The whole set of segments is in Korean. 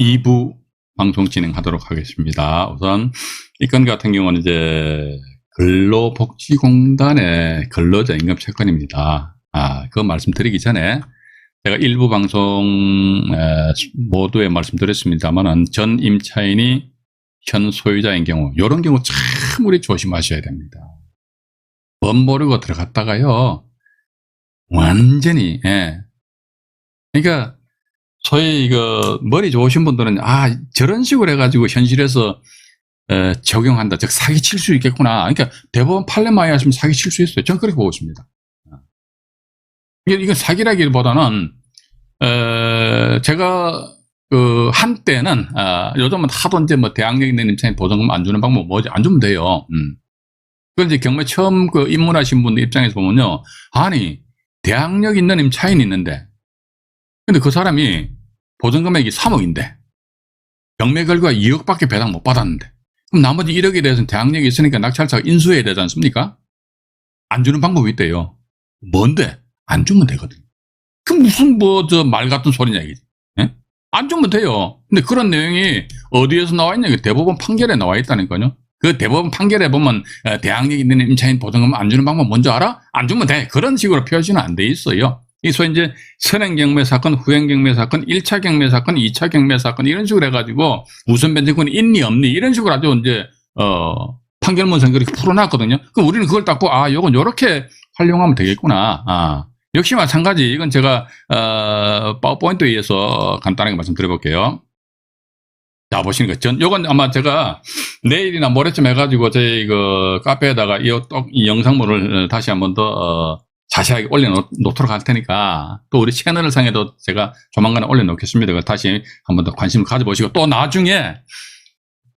2부 방송 진행하도록 하겠습니다. 우선 이 건 같은 경우는 이제 근로복지공단의 근로자 임금 채권입니다. 그거 말씀드리기 전에 제가 일부 방송 모두에 말씀드렸습니다만은 전 임차인이 현 소유자인 경우, 이런 경우 참 우리 조심하셔야 됩니다. 법 모르고 들어갔다가요, 완전히, 그러니까 소위 이거 머리 좋으신 분들은 저런 식으로 해가지고 현실에서 적용한다, 즉 사기 칠 수 있겠구나. 그러니까 대법원 판례 많이 하시면 사기 칠 수 있어요. 저는 그렇게 보고 있습니다. 이건 사기라기보다는 제가 한때는 요즘은 하도 이제 뭐 대학력 있는 임차인 보증금 안 주는 방법 뭐지? 안 주면 돼요. 그걸 이제 경매 처음 입문하신 분들 입장에서 보면요, 아니 대학력 있는 임차인이 있는데, 근데 그 사람이 보증금액이 3억인데 경매 결과 2억밖에 배당 못 받았는데, 그럼 나머지 1억에 대해서는 대학력이 있으니까 낙찰자가 인수해야 되지 않습니까? 안 주는 방법이 있대요. 뭔데? 안 주면 되거든. 그 무슨 말 같은 소리냐 이게. 안 주면 돼요. 근데 그런 내용이 어디에서 나와 있냐? 대법원 판결에 나와 있다니까요. 그 대법원 판결에 보면 대학력 있는 임차인 보증금 안 주는 방법 뭔지 알아? 안 주면 돼. 그런 식으로 표시는 안 돼 있어요. 이 소위 이제 선행 경매 사건, 후행 경매 사건, 1차 경매 사건, 2차 경매 사건 이런 식으로 해가지고 우선 변제권이 있니 없니 이런 식으로 아주 이제 판결문상 그렇게 풀어놨거든요. 그럼 우리는 그걸 딱 보고 요건 요렇게 활용하면 되겠구나. 역시 마찬가지. 이건 제가 파워포인트에 의해서 간단하게 말씀드려볼게요. 자, 보시니까 요건 아마 제가 내일이나 모레쯤 해가지고 제 카페에다가 이 영상물을 다시 한번 더 자세하게 올려놓도록 할 테니까, 또 우리 채널을 상에도 제가 조만간에 올려놓겠습니다. 다시 한번 더 관심을 가져보시고, 또 나중에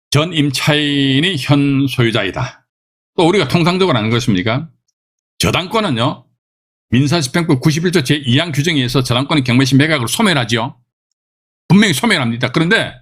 전 임차인이 현 소유자이다. 또 우리가 통상적으로 아는 것입니까? 저당권은요, 민사집행법 91조 제2항 규정에 의해서 저당권은 경매시 매각으로 소멸하죠. 분명히 소멸합니다. 그런데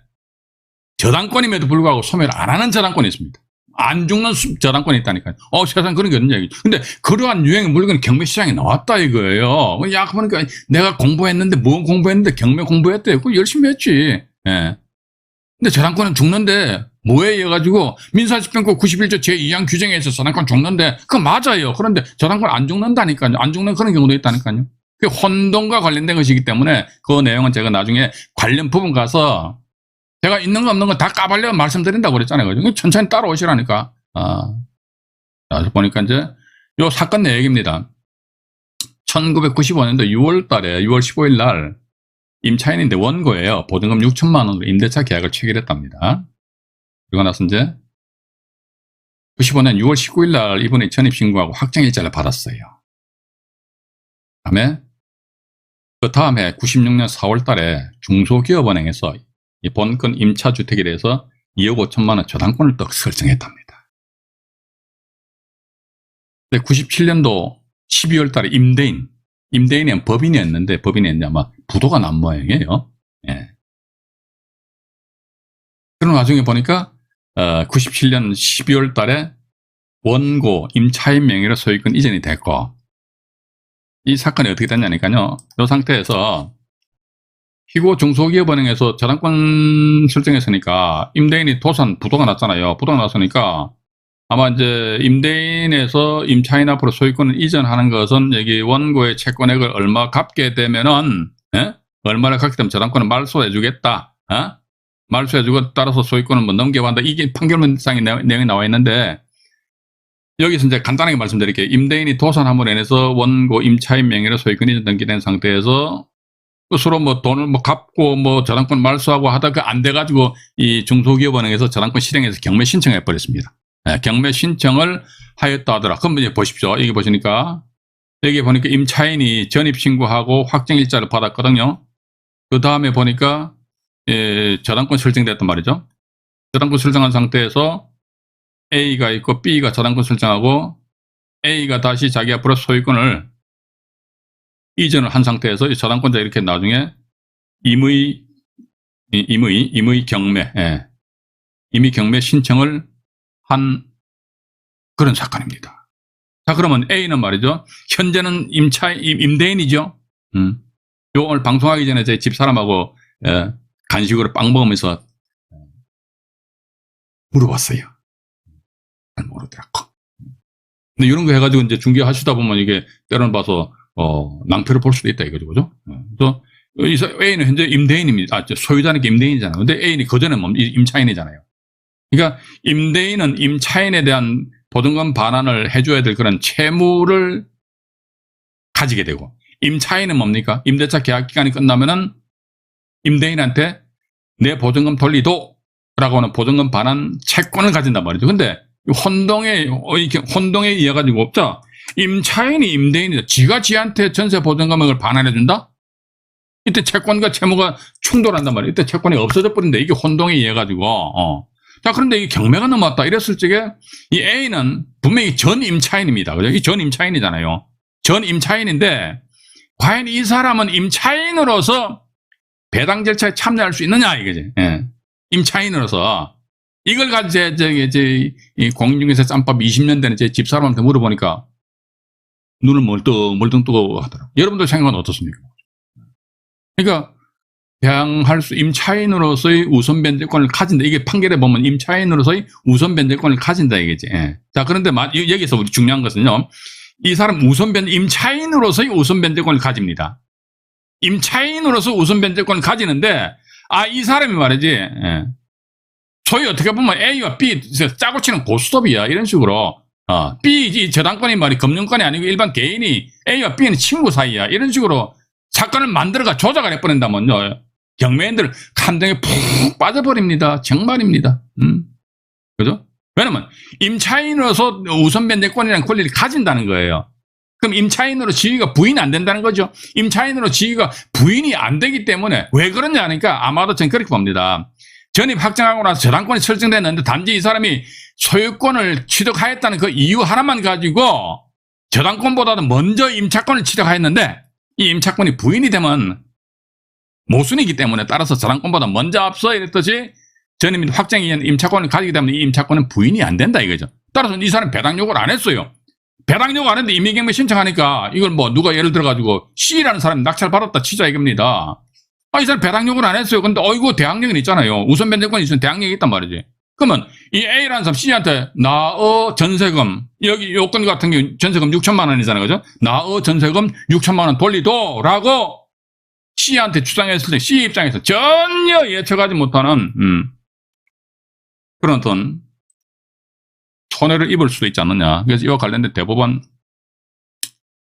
저당권임에도 불구하고 소멸 안 하는 저당권이 있습니다. 안 죽는 저당권이 있다니까요. 세상 그런 게 없는 얘기죠. 근데 그러한 유형의 물건이 경매시장에 나왔다 이거예요. 그러니까 내가 공부했는데, 뭐 공부했는데 경매 공부했대. 그거 열심히 했지. 근데 저당권은 죽는데 뭐에 이어가지고 민사집행법 91조 제2항 규정에 의해서 저당권 죽는데, 그거 맞아요. 그런데 저당권 안 죽는다니까요. 안 죽는 그런 경우도 있다니까요. 그게 혼동과 관련된 것이기 때문에 그 내용은 제가 나중에 관련 부분 가서 제가 있는 거 없는 거 다 까발려 말씀드린다고 그랬잖아요. 천천히 따라오시라니까. 자, 보니까 이제 요 사건 내역입니다. 1995년도 6월 15일 날 임차인인데 원고예요. 보증금 6천만 원으로 임대차 계약을 체결했답니다. 그리고 나서 이제 95년 6월 19일 날 이분이 전입신고하고 확정일자를 받았어요. 그 다음에 96년 4월 달에 중소기업은행에서 이 본건 임차주택에 대해서 2억 5천만 원 저당권을 또 설정했답니다. 근데 97년도 12월 달에 임대인이 법인이었는데, 법인이 아마 부도가 난 모양이에요. 그런 와중에 보니까 97년 12월 달에 원고 임차인 명의로 소유권 이전이 됐고, 이 사건이 어떻게 됐냐니까요. 이 상태에서 피고 중소기업은행에서 저당권 설정했으니까 임대인이 부도가 났잖아요. 부도가 났으니까 아마 이제 임대인에서 임차인 앞으로 소유권을 이전하는 것은 여기 원고의 채권액을 얼마 갚게 되면은, 얼마를 갚게 되면 저당권을 말소해주겠다. 말소해주고 따라서 소유권을 뭐 넘겨간다. 이게 판결문상의 내용이 나와 있는데, 여기서 이제 간단하게 말씀드릴게요. 임대인이 도산함으로 인해서 원고 임차인 명의로 소유권이 이전 등기된 상태에서 스스로 돈을 갚고 저당권 말소하고 하다가 안 돼가지고 이 중소기업은행에서 저당권 실행해서 경매 신청해 버렸습니다. 경매 신청을 하였다 하더라. 그럼 이제 보십시오. 여기 보시니까 임차인이 전입신고하고 확정일자를 받았거든요. 그 다음에 보니까 저당권 설정됐단 말이죠. 저당권 설정한 상태에서 A가 있고 B가 저당권 설정하고, A가 다시 자기 앞으로 소유권을 이전을 한 상태에서 이 저당권자 이렇게 나중에 임의 경매, 임의 경매 신청을 한 그런 사건입니다. 자, 그러면 A는 말이죠. 현재는 임대인이죠. 요 오늘 방송하기 전에 제 집사람하고 간식으로 빵 먹으면서 물어봤어요. 잘 모르더라고. 근데 이런 거 해가지고 이제 중개하시다 보면 이게 때로는 봐서 낭패를 볼 수도 있다 이거죠, 그죠? 그래서 A는 현재 임대인입니다. 소유자는 임대인이잖아요. 근데 A는 그전에 임차인이잖아요. 그러니까 임대인은 임차인에 대한 보증금 반환을 해줘야 될 그런 채무를 가지게 되고, 임차인은 뭡니까? 임대차 계약 기간이 끝나면은 임대인한테 내 보증금 돌리도 라고 하는 보증금 반환 채권을 가진단 말이죠. 근데 혼동에 의해 가지고 자, 임차인이 임대인이다. 지가 지한테 전세 보증금액을 반환해준다? 이때 채권과 채무가 충돌한단 말이에요. 이때 채권이 없어져 버린다. 이게 혼동에 의해 가지고. 자, 그런데 이 경매가 넘어왔다. 이랬을 적에 이 A는 분명히 전 임차인입니다. 그죠? 이 전 임차인이잖아요. 전 임차인인데 과연 이 사람은 임차인으로서 배당 절차에 참여할 수 있느냐 이거지. 예. 임차인으로서 이걸 가지고 이 공인중개사 짬밥 20년 되는 제 집사람한테 물어보니까 눈을 멀뚱 뜨고 하더라고요. 여러분들 생각은 어떻습니까? 그러니까 임차인으로서의 우선 변제권을 가진다. 이게 판결에 보면 임차인으로서의 우선 변제권을 가진다 이거지. 예. 자, 그런데 여기서 우리 중요한 것은요. 이 사람 임차인으로서의 우선 변제권을 가집니다. 임차인으로서 우선 변제권을 가지는데 이 사람이 말이지. 예. 소위 어떻게 보면 A와 B 짜고 치는 고스톱이야. 이런 식으로 B 이 저당권이 말이 금융권이 아니고 일반 개인이 A와 B는 친구 사이야. 이런 식으로 사건을 만들어가 조작을 해버린다면요. 경매인들 감정에 푹 빠져버립니다. 정말입니다. 그죠? 왜냐면 임차인으로서 우선 변제권이라는 권리를 가진다는 거예요. 그럼 임차인으로 지위가 부인이 안 된다는 거죠. 임차인으로 지위가 부인이 안 되기 때문에 왜 그러냐 하니까 아마도 저는 그렇게 봅니다. 전입 확정하고 나서 저당권이 설정됐는데 단지 이 사람이 소유권을 취득하였다는 그 이유 하나만 가지고 저당권보다도 먼저 임차권을 취득하였는데 이 임차권이 부인이 되면 모순이기 때문에 따라서 저당권보다 먼저 앞서 이랬듯이 전입 확정이 임차권을 가지게 되면 이 임차권은 부인이 안 된다 이거죠. 따라서 이 사람 배당 요구를 안 했어요. 배당 요구 안 했는데 임의경매 신청하니까 이걸 누가 예를 들어가지고 C라는 사람이 낙찰받았다 치자 이겁니다. 이 사람 배당 요구를 안 했어요. 근데 어이구 대항력은 있잖아요. 우선 변제권이 있으면 대항력이 있단 말이지. 그러면 이 A라는 사람 C한테 전세금 여기 요건 같은 경우 전세금 6천만 원이잖아요. 그죠? 전세금 6천만 원 돌리도 라고 C한테 주장했을 때 C 입장에서 전혀 예측하지 못하는 그런 어떤 손해를 입을 수도 있지 않느냐. 그래서 이와 관련된 대법원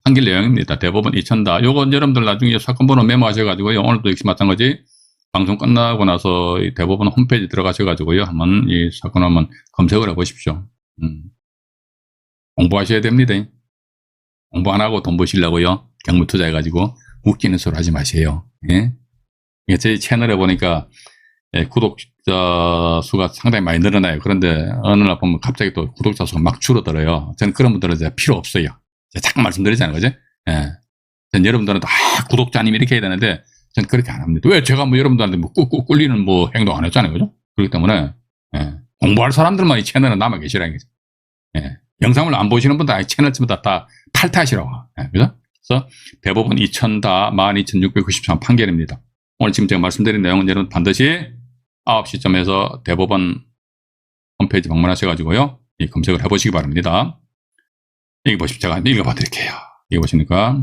판결 내용입니다. 대법원 2000다. 요건 여러분들 나중에 사건 번호 메모하셔가지고요. 오늘도 역시 마찬가지 방송 끝나고 나서 이 대법원 홈페이지 들어가셔가지고요. 한번 이 사건 한번 검색을 해보십시오. 공부하셔야 됩니다. 공부 안 하고 돈 버시려고요. 경무 투자해가지고 웃기는 소리 하지 마세요. 예? 저희 채널에 보니까 구독자 수가 상당히 많이 늘어나요. 그런데 어느 날 보면 갑자기 또 구독자 수가 막 줄어들어요. 저는 그런 분들은 이제 필요 없어요. 잠깐 말씀드리잖아요. 그죠? 예. 전 여러분들은 구독자 아니면 이렇게 해야 되는데 저는 그렇게 안 합니다. 왜 제가 여러분들한테 꾹꾹 꿀리는 행동 안 했잖아요. 그죠? 그렇기 때문에 공부할 사람들만 이 채널에 남아 계시라는 거죠. 영상을 안 보시는 분들 채널 전부 다 탈퇴하시라고. 그죠? 그래서 대법원 2000다 12693 판결입니다. 오늘 지금 제가 말씀드린 내용은 여러분 반드시 9시쯤에서 대법원 홈페이지 방문하셔가지고요. 검색을 해보시기 바랍니다. 여기 보시면 제가 읽어봐 드릴게요. 여기 보시니까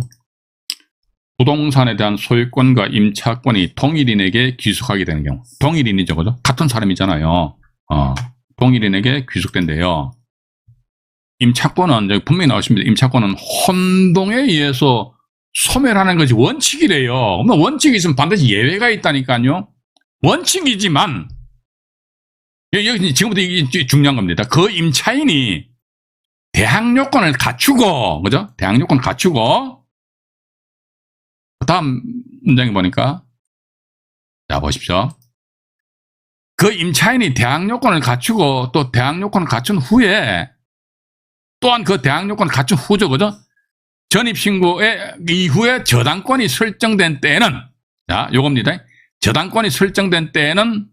부동산에 대한 소유권과 임차권이 동일인에게 귀속하게 되는 경우. 동일인이죠. 그죠? 같은 사람이잖아요. 동일인에게 귀속된대요. 임차권은 여기 분명히 나오십니다. 임차권은 혼동에 의해서 소멸하는 것이 원칙이래요. 원칙이 있으면 반드시 예외가 있다니까요. 원칙이지만 여기 지금부터 이게 중요한 겁니다. 그 임차인이 대항 요건을 갖추고, 그죠? 대항 요건을 갖추고, 그 다음 문장에 보니까, 자, 보십시오. 그 임차인이 대항 요건을 갖추고, 또 대항 요건을 갖춘 후에, 또한 그 대항 요건을 갖춘 후죠, 그죠? 전입신고의 이후에 저당권이 설정된 때에는, 자, 요겁니다. 저당권이 설정된 때에는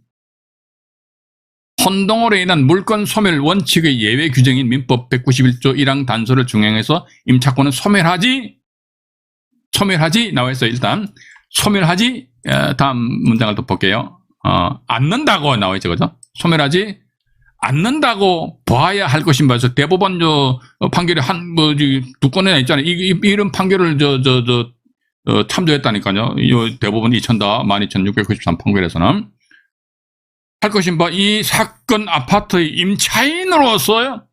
혼동으로 인한 물권 소멸 원칙의 예외 규정인 민법 191조 1항 단서를 준용해서 임차권은 소멸하지 나와 있어요. 일단 소멸하지 다음 문장을 또 볼게요. 않는다고 나와 있죠, 그죠? 소멸하지 않는다고 봐야 할 것인가 해서 대법원 판결이 두 건이나 있잖아요. 이런 판결을 참조했다니까요. 이 대법원 12,693 판결에서는 할 것인가 이 사건 아파트의 임차인으로서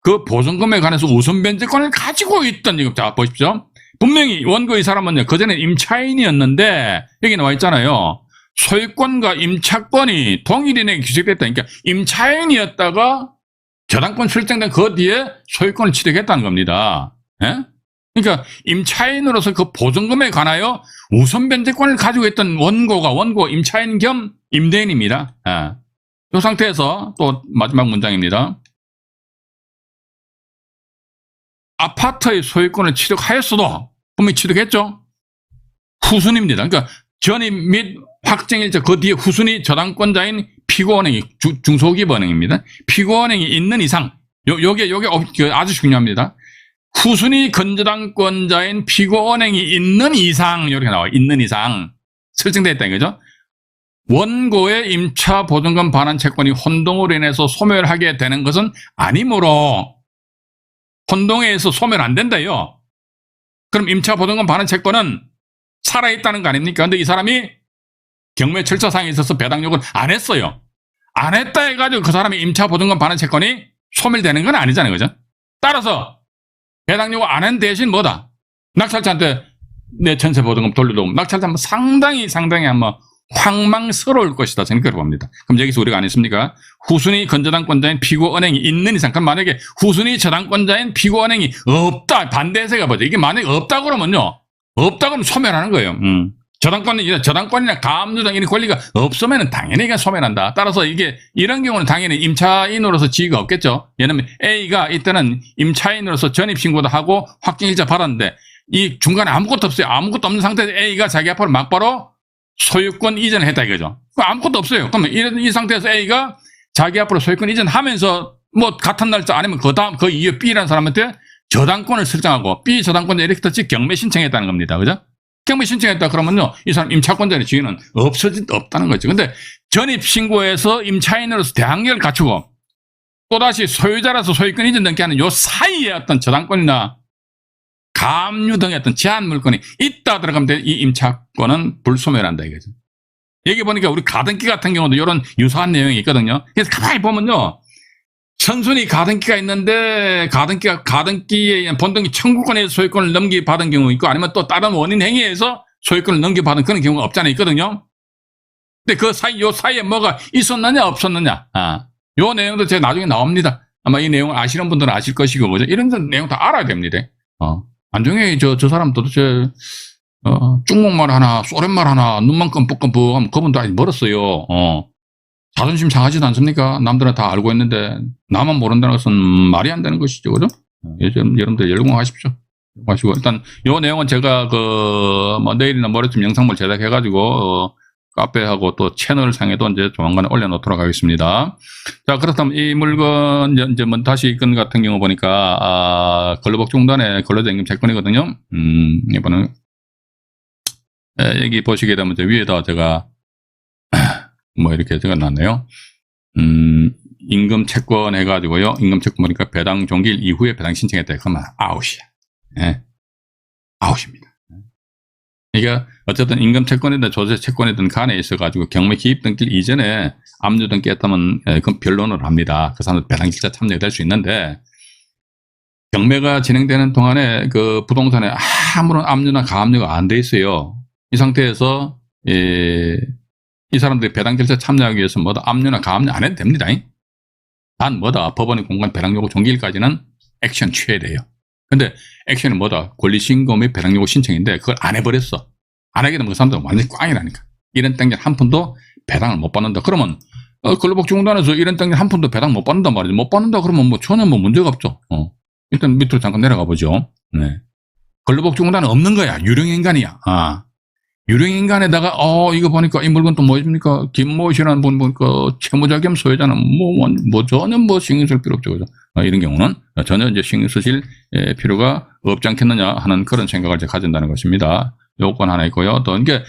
그 보증금에 관해서 우선 변제권을 가지고 있던 지금 자 보십시오. 분명히 원고 이 사람은요 그전에 임차인이었는데 여기 나와 있잖아요. 소유권과 임차권이 동일인에게 귀속됐다. 그러니까 임차인이었다가 저당권 설정된 그 뒤에 소유권을 취득했다는 겁니다. 예? 그러니까 임차인으로서 그 보증금에 관하여 우선 변제권을 가지고 있던 원고 임차인 겸 임대인입니다. 예. 이 상태에서 또 마지막 문장입니다. 아파트의 소유권을 취득하였어도 분명히 취득했죠. 후순입니다. 그러니까 전입 및 확정일자 그 뒤에 후순위 저당권자인 피고은행이 중소기업은행입니다. 피고은행이 있는 이상 요게 아주 중요합니다. 후순위 건저당권자인 피고은행이 있는 이상 이렇게 나와요. 있는 이상 설정되어 있다 이거죠. 원고의 임차 보증금 반환 채권이 혼동으로 인해서 소멸하게 되는 것은 아니므로 혼동에 의해서 소멸 안 된다요. 그럼 임차 보증금 반환 채권은 살아있다는 거 아닙니까? 근데 이 사람이 경매 절차상에 있어서 배당 요구를 안 했어요. 안 했다 해가지고 그 사람이 임차 보증금 반환 채권이 소멸되는 건 아니잖아요. 그죠? 따라서 배당 요구 안 한 대신 뭐다? 낙찰자한테 내 전세 보증금 돌려도 낙찰자는 상당히 아마 황망스러울 것이다. 저는 그렇게 봅니다. 그럼 여기서 우리가 안 했습니까? 후순위 건저당권자인 피고은행이 있는 이상, 그럼 만약에 후순위 저당권자인 피고은행이 없다. 반대해석가 보죠. 이게 만약에 없다 그러면요. 없다 그러면 소멸하는 거예요. 저당권이나 가압류 등 이런 권리가 없으면 당연히 이게 소멸한다. 따라서 이게 이런 경우는 당연히 임차인으로서 지위가 없겠죠. 왜냐면 A가 이때는 임차인으로서 전입신고도 하고 확정일자 받았는데 이 중간에 아무것도 없어요. 아무것도 없는 상태에서 A가 자기 앞으로 막바로 소유권 이전을 했다 이거죠. 아무것도 없어요. 그러면 이 상태에서 A가 자기 앞으로 소유권 이전하면서 뭐 같은 날짜 아니면 그 이후 B라는 사람한테 저당권을 설정하고 B 저당권자 이렇게 같이 경매 신청했다는 겁니다. 그죠? 경매 신청했다 그러면요. 이 사람 임차권자의 지위는 없다는 거죠. 근데 전입신고에서 임차인으로서 대항력을 갖추고 또다시 소유자라서 소유권 이전 등기 하는 요 사이에 어떤 저당권이나 가압류 등의 어떤 제한 물건이 있다 들어가면 이 임차권은 불소멸한다 이거죠. 여기 보니까 우리 가등기 같은 경우도 이런 유사한 내용이 있거든요. 그래서 가만히 보면요. 천순히 가등기가 있는데 가등기에 의한 본등기 청구권에서 소유권을 넘기받은 경우 있고 아니면 또 다른 원인 행위에서 소유권을 넘기받은 그런 경우가 없잖아요. 있거든요. 근데 요 사이에 뭐가 있었느냐 없었느냐. 요 내용도 제가 나중에 나옵니다. 아마 이 내용을 아시는 분들은 아실 것이고 그죠? 이런 내용 다 알아야 됩니다. 안중에 저 사람 도대체 중국말 하나 소련말 하나 눈만 끔뻑끔뻑 하면 그분도 아직 멀었어요. 자존심 상하지도 않습니까? 남들은 다 알고 있는데 나만 모른다는 것은 말이 안 되는 것이죠. 그죠? 여러분들 열공하십시오. 하시고 일단 요 내용은 제가 뭐 내일이나 모레쯤 영상물 제작해가지고 카페하고 또 채널 상에도 이제 조만간에 올려놓도록 하겠습니다. 자, 그렇다면 이 물건 이제 뭐 다시 건 같은 경우 보니까 근로복지공단의 근로자임금 채권이거든요. 이번에 여기 보시게 되면 위에다 제가 뭐 이렇게 적어놨네요. 임금 채권 해가지고요. 임금 채권 보니까 배당 종기일 이후에 배당 신청했다. 그러면 아웃이야. 예. 아웃입니다. 그러니까 어쨌든 임금 채권이든 조세 채권이든 간에 있어가지고 경매 기입 등기 이전에 압류 등기 했다면 그건 변론을 합니다. 그 사람들 배당 기자 참여될 수 있는데 경매가 진행되는 동안에 그 부동산에 아무런 압류나 가압류가 안 돼 있어요. 이 상태에서 이 사람들이 배당 절차 참여하기 위해서 뭐다 압류나 가압류 안 해도 됩니다. 단 뭐다 법원의 공간 배당 요구 종기일까지는 액션 취해야 돼요. 근데 액션은 뭐다 권리신고 및 배당 요구 신청인데 그걸 안 해버렸어. 안 하게 되면 그 사람들은 완전히 꽝이라니까. 이런 땡전 한 푼도 배당을 못 받는다. 그러면 근로복지공단에서 이런 땡전 한 푼도 배당 못 받는단 말이죠. 못 받는다 그러면 뭐 전혀 뭐 문제가 없죠. 일단 밑으로 잠깐 내려가 보죠. 네. 근로복지공단은 없는 거야. 유령인간이야. 유령인간에다가 이거 보니까 이 물건 또 뭐입니까? 김모 씨라는 분 보니까 채무자 겸 소유자는 뭐 전혀 뭐 신경 쓸 필요 없죠. 그죠? 이런 경우는 전혀 이제 신경 쓰실 필요가 없지 않겠느냐 하는 그런 생각을 이제 가진다는 것입니다. 요건 하나 있고요. 또 이게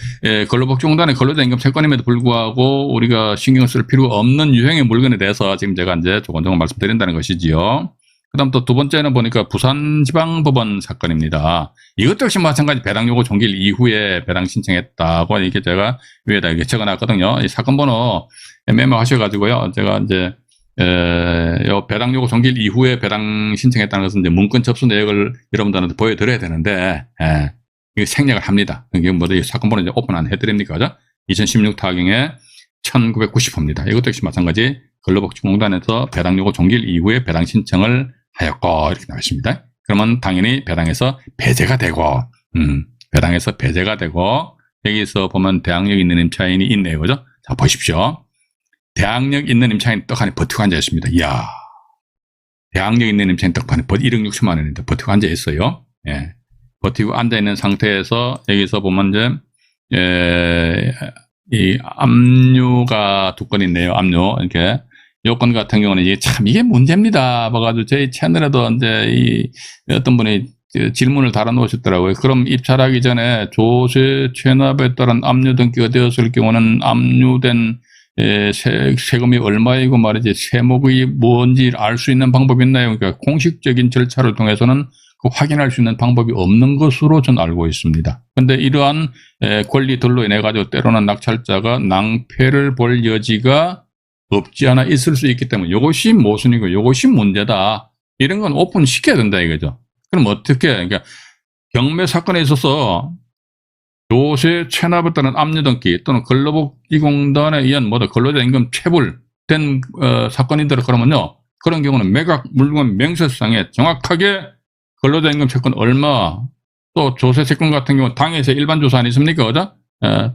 근로복지공단의 근로자 임금 채권임에도 불구하고 우리가 신경 쓸 필요가 없는 유형의 물건에 대해서 지금 제가 이제 조금조금 말씀드린다는 것이지요. 그다음 또 두 번째는 보니까 부산지방법원 사건입니다. 이것도 역시 마찬가지 배당 요구 종결 이후에 배당 신청했다고 이렇게 제가 위에다 이렇게 적어놨거든요. 이 사건 번호 메모하셔가지고요. 제가 이제 요 배당 요구 종결 이후에 배당 신청했다는 것은 이제 문건 접수 내역을 여러분들한테 보여드려야 되는데, 이거 생략을 합니다. 이게 뭐, 이 사건 번호 이제 오픈 안 해드립니까? 그죠? 2016 타경에 1990호입니다. 이것도 역시 마찬가지 근로복지공단에서 배당 요구 종결 이후에 배당 신청을 하였고, 이렇게 나와 있습니다. 그러면 당연히 배당에서 배제가 되고, 배당에서 배제가 되고, 여기서 보면 대항력 있는 임차인이 있네요. 그죠? 자, 보십시오. 대항력 있는 임차인 떡하니 버티고 앉아 있습니다. 이야. 대항력 있는 임차인 떡하니 1억 6천만 원인데 버티고 앉아 있어요. 예. 버티고 앉아 있는 상태에서 여기서 보면 이제, 이 압류가 두 건 있네요. 압류. 이렇게. 요건 같은 경우는 이게 문제입니다. 봐가지고 저희 채널에도 이제 어떤 분이 질문을 달아놓으셨더라고요. 그럼 입찰하기 전에 조세 체납에 따른 압류 등기가 되었을 경우는 압류된 세금이 얼마이고 말이지 세목이 뭔지 알 수 있는 방법이 있나요? 그러니까 공식적인 절차를 통해서는 확인할 수 있는 방법이 없는 것으로 저는 알고 있습니다. 그런데 이러한 권리들로 인해 가지고 때로는 낙찰자가 낭패를 볼 여지가 없지 않아 있을 수 있기 때문에 이것이 모순이고 이것이 문제다. 이런 건 오픈시켜야 된다 이거죠. 그럼 어떻게, 그러니까 경매 사건에 있어서 조세 체납에 따른 압류 등기 또는 근로복지공단에 의한 근로자 임금 체불된 사건이더라 그러면요. 그런 경우는 매각 물건 명세서상에 정확하게 근로자 임금 채권 얼마, 또 조세 채권 같은 경우 당에서 일반 조사 아니십니까? 그죠?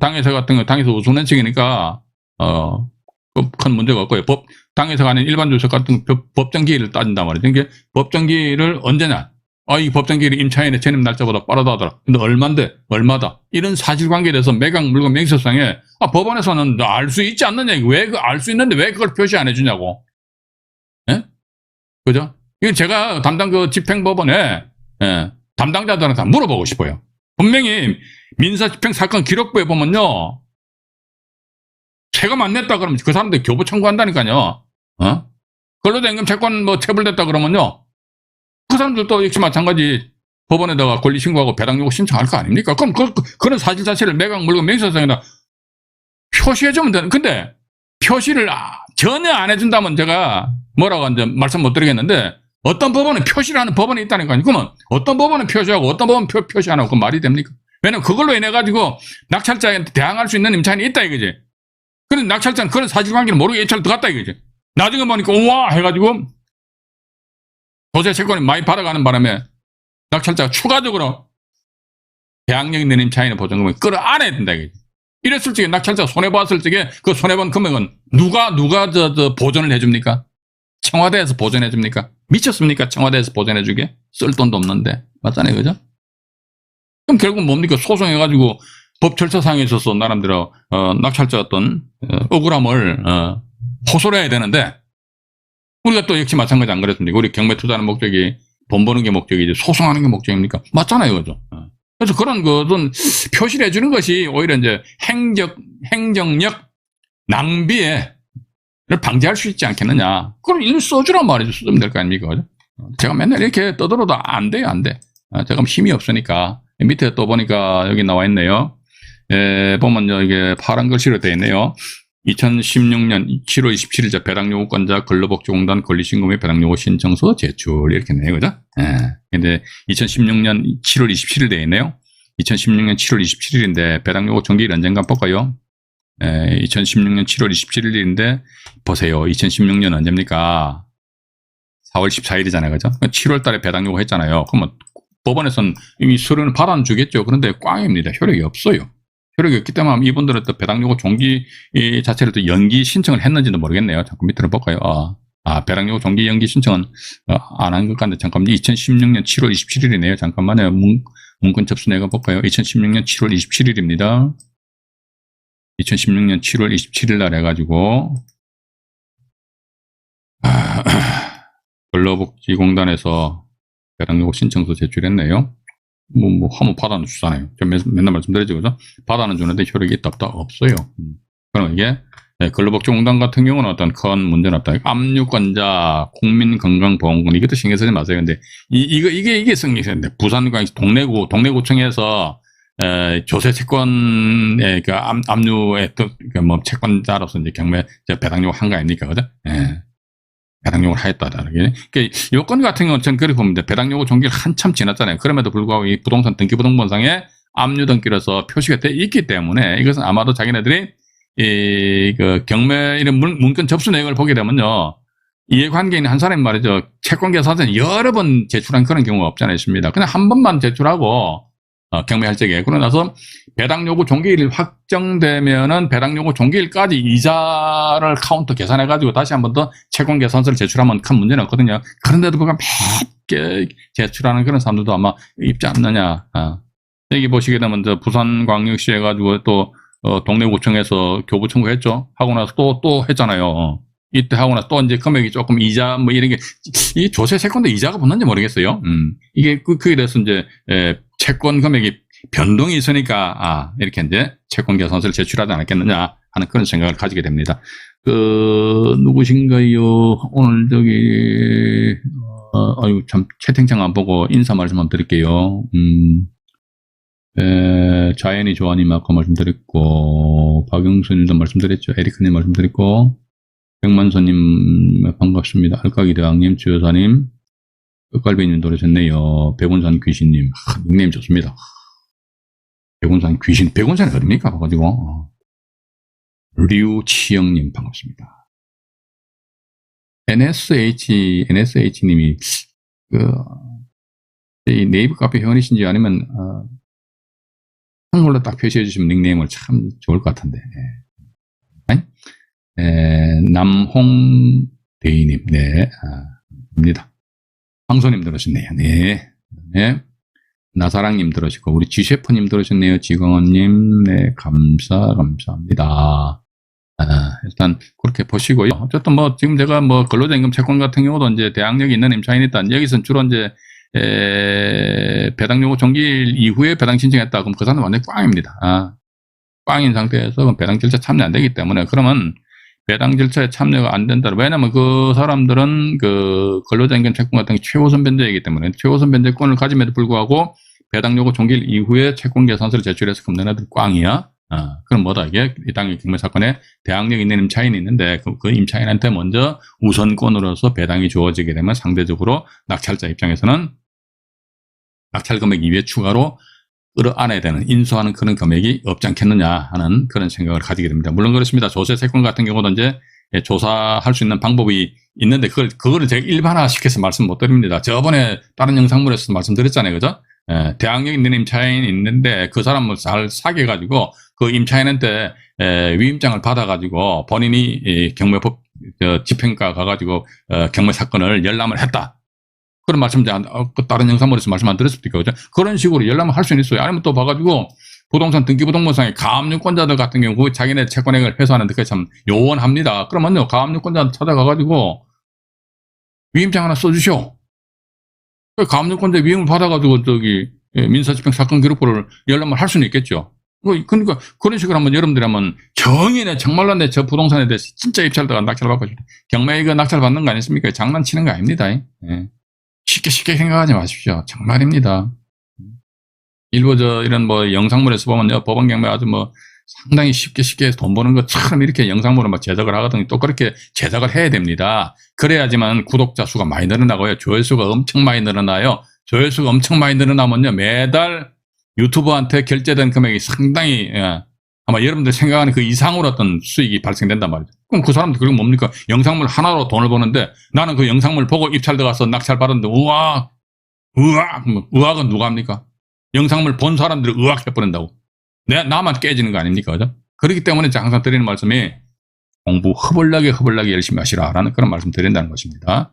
당에서 같은 경우 당에서 우선행책이니까 큰 문제가 없고요. 당에서가 아닌 일반 조사 같은 법정기일을 따진단 말이죠. 이게 법정기일을 언제냐? 이 법정기일이 임차인의 재림 날짜보다 빠르다 하더라. 근데 얼마다. 이런 사실관계에 대해서 매각 물건 명세서상에 법원에서는 알 수 있지 않느냐. 왜 알 수 있는데 왜 그걸 표시 안 해주냐고. 예? 그죠? 이건 제가 담당 집행법원에 담당자들한테 물어보고 싶어요. 분명히 민사집행 사건 기록부에 보면요. 세금 안 냈다 그러면 그 사람들 교부 청구한다니까요. 근로자 임금 채권 체불됐다 그러면요. 그 사람들도 역시 마찬가지 법원에다가 권리 신고하고 배당 요구 신청할 거 아닙니까? 그럼 그런 사실 자체를 매각 물건 명세서상에다 표시해주면 되는. 근데 표시를 전혀 안 해준다면 제가 뭐라고 이제 말씀 못 드리겠는데 어떤 법원은 표시를 하는 법원이 있다니까요. 그러면 어떤 법원은 표시하고 어떤 법원은 표시 안 하고 그 말이 됩니까? 왜냐면 그걸로 인해 가지고 낙찰자한테 대항할 수 있는 임차인이 있다 이거지. 그런데 낙찰자는 그런 사실관계를 모르게 입찰 들어갔다 이거지. 나중에 보니까 우와 해가지고 조세 채권을 많이 받아가는 바람에 낙찰자가 추가적으로 대항력 있는 임차인의 보증금을 끌어안아야 된다 이거지. 이랬을 적에 낙찰자가 손해봤을 적에 그 손해본 금액은 누가 보전을 해줍니까? 청와대에서 보전해줍니까? 미쳤습니까? 청와대에서 보전해주게? 쓸 돈도 없는데. 맞잖아요. 그죠? 그럼 결국 뭡니까? 소송해가지고 법 절차상에 있어서 나름대로 낙찰자 어떤 억울함을 호소를 해야 되는데 우리가 또 역시 마찬가지 안 그랬습니까? 우리 경매 투자하는 목적이 돈 버는 게 목적이지 소송하는 게 목적입니까? 맞잖아요. 그죠? 그래서 그런 것은 표시를 해주는 것이 오히려 이제 행정력 낭비를 방지할 수 있지 않겠느냐. 그럼 이걸 써주란 말이죠. 써주면 될 거 아닙니까? 그죠? 제가 맨날 이렇게 떠들어도 안 돼요. 안 돼. 제가 힘이 없으니까. 밑에 또 보니까 여기 나와 있네요. 보면요. 이게 파란 글씨로 되어 있네요. 2016년 7월 27일자 배당요구권자 근로복지공단 권리신고의 배당요구 신청서 제출 이렇게 있네요. 그죠? 근데 2016년 7월 27일 되어 있네요. 2016년 7월 27일인데 배당요구 종결이 언젠가 볼까요? 2016년 7월 27일인데 보세요. 2016년 언제입니까? 4월 14일이잖아요. 그죠? 7월 달에 배당요구 했잖아요. 그러면 법원에서는 이미 서류는 받아주겠죠. 그런데 꽝입니다. 효력이 없어요. 효력이 없기 때문에 이분들은 또 배당요구 종기 자체를 또 연기 신청을 했는지도 모르겠네요. 잠깐 밑으로 볼까요? 배당요구 종기 연기 신청은 안 한 것 같은데 잠깐만요. 2016년 7월 27일이네요. 잠깐만요. 문건 접수 내가 볼까요? 2016년 7월 27일입니다. 2016년 7월 27일 날 해가지고 근로복지공단에서 배당요구 신청서 제출했네요. 하면 받아는 주잖아요. 제가 맨날 말씀드리죠, 그죠? 받아는 주는데 효력이 있다, 없다? 없어요. 그럼 이게, 근로복지공단 같은 경우는 어떤 큰 문제는 없다. 압류권자, 국민건강보험금, 이것도 신경 쓰지 마세요. 근데, 이게 승리했는데, 부산광역시 동래구청에서, 조세 채권의 그 압류의 채권자로서 이제 경매 배당 요구 한 거 아닙니까? 그죠? 예. 배당 요구를 하였다라는 게. 그러니까 요건 같은 경우는 저는 그렇게 봅니다. 배당 요구 종기를 한참 지났잖아요. 그럼에도 불구하고 이 부동산 등기부등본상에 압류 등기로서 표시가 돼 있기 때문에 이것은 아마도 자기네들이 그 경매 이런 문건 접수 내역을 보게 되면요. 이해관계인 한 사람이 말이죠. 채권 계산서는 여러 번 제출한 그런 경우가 없지 않아 있습니다. 그냥 한 번만 제출하고 경매할 적에. 그러고 나서 배당 요구 종기일이 확정되면은 배당 요구 종기일까지 이자를 카운터 계산해가지고 다시 한 번 더 채권 계산서를 제출하면 큰 문제는 없거든요. 그런데도 불구하고 몇 개 제출하는 그런 사람들도 아마 있지 않느냐. 여기 보시게 되면 부산광역시 해가지고 또 동래구청에서 교부 청구했죠. 하고 나서 또 했잖아요. 이때 하고 나서 또 이제 금액이 조금 이자 뭐 이런 게 이 조세 채권도 이자가 붙는지 모르겠어요. 이게 그에 대해서 이제 채권 금액이 변동이 있으니까 이렇게 이제 채권 계산서를 제출하지 않았겠느냐 하는 그런 생각을 가지게 됩니다. 누구신가요? 오늘 아유 참 채팅창 안 보고 인사 말씀 한번 드릴게요. 자연이 조아님 아까 말씀드렸고 박영수님도 말씀드렸죠. 에리크님 말씀드렸고 백만선님 반갑습니다. 알까기 대왕님, 주여사님, 끝갈비님 들어오셨네요. 백운산 귀신님, 닉네임 좋습니다. 백운산 귀신, 백운산이 어딥니까? 봐가지고. 류치영님 반갑습니다. NSH님이 이 네이버 카페 회원이신지 아니면 한글로 딱 표시해 주시면 닉네임을 참 좋을 것 같은데. 남홍대희님, 네, 입니다. 황소님 들으셨네요. 네. 네. 나사랑님 들으시고, 우리 지셰프님 들으셨네요. 지광원님, 네, 감사합니다. 일단, 그렇게 보시고요. 어쨌든 지금 제가 근로자임금 채권 같은 경우도 이제 대항력이 있는 임차인이 있다. 여기서는 주로 이제, 배당 요구 종기일 이후에 배당 신청했다. 그럼 그 사람은 완전히 꽝입니다. 꽝인 상태에서 배당 절차 참여 안 되기 때문에, 그러면 배당 절차에 참여가 안 된다. 왜냐면 그 사람들은 그 근로자임금 채권 같은 게 최우선 변제이기 때문에 최우선 변제권을 가짐에도 불구하고 배당 요구 종기일 이후에 채권 계산서를 제출해서 갚는 애들 꽝이야. 그럼 뭐다 이게 이 당의 경매 사건에 대항력 있는 임차인이 있는데 그 임차인한테 먼저 우선권으로서 배당이 주어지게 되면 상대적으로 낙찰자 입장에서는 낙찰 금액 이외에 추가로 끌어안아야 되는 인수하는 그런 금액이 없지 않겠느냐 하는 그런 생각을 가지게 됩니다. 물론 그렇습니다. 조세 채권 같은 경우도 이제 조사할 수 있는 방법이 있는데 그거를 제가 일반화시켜서 말씀 못 드립니다. 저번에 다른 영상물에서 말씀드렸잖아요. 그죠? 대항력 있는 임차인이 있는데 그 사람을 잘 사귀어가지고 그 임차인한테 위임장을 받아가지고 본인이 경매법 집행과 가가지고 경매 사건을 열람을 했다. 그런 말씀, 다른 영상물에서 말씀 안 드렸습니까? 그죠? 그런 식으로 열람을 할 수는 있어요. 아니면 또 봐가지고, 부동산 등기부등본상에 가압류권자들 같은 경우, 자기네 채권액을 회수하는 데까지 참 요원합니다. 그러면요, 가압류권자한테 찾아가가지고, 위임장 하나 써주시오. 가압류권자 위임을 받아가지고, 민사집행 사건 기록부를 열람을 할 수는 있겠죠. 그러니까, 그런 식으로 한번 여러분들이 한번 정인에 정말로 내 저 부동산에 대해서 진짜 입찰다가 낙찰받고 싶다. 경매 낙찰 받는 거 아니십니까? 장난치는 거 아닙니다. 예. 쉽게 생각하지 마십시오. 정말입니다. 일부 이런 영상물에서 보면요. 법원 경매 아주 상당히 쉽게 돈 버는 것처럼 이렇게 영상물을 제작을 하거든요. 또 그렇게 제작을 해야 됩니다. 그래야지만 구독자 수가 많이 늘어나고요. 조회수가 엄청 많이 늘어나요. 조회수가 엄청 많이 늘어나면요. 매달 유튜버한테 결제된 금액이 상당히, 아마 여러분들 생각하는 그 이상으로 어떤 수익이 발생된단 말이죠. 그럼 그 사람들 그게 뭡니까? 영상물 하나로 돈을 버는데 나는 그 영상물 보고 입찰 들어가서 낙찰 받았는데 의학은 누가 합니까? 영상물 본 사람들이 의학해버린다고. 나만 깨지는 거 아닙니까? 그죠? 그렇기 때문에 제가 항상 드리는 말씀이 공부 허벌나게 열심히 하시라라는 그런 말씀 드린다는 것입니다.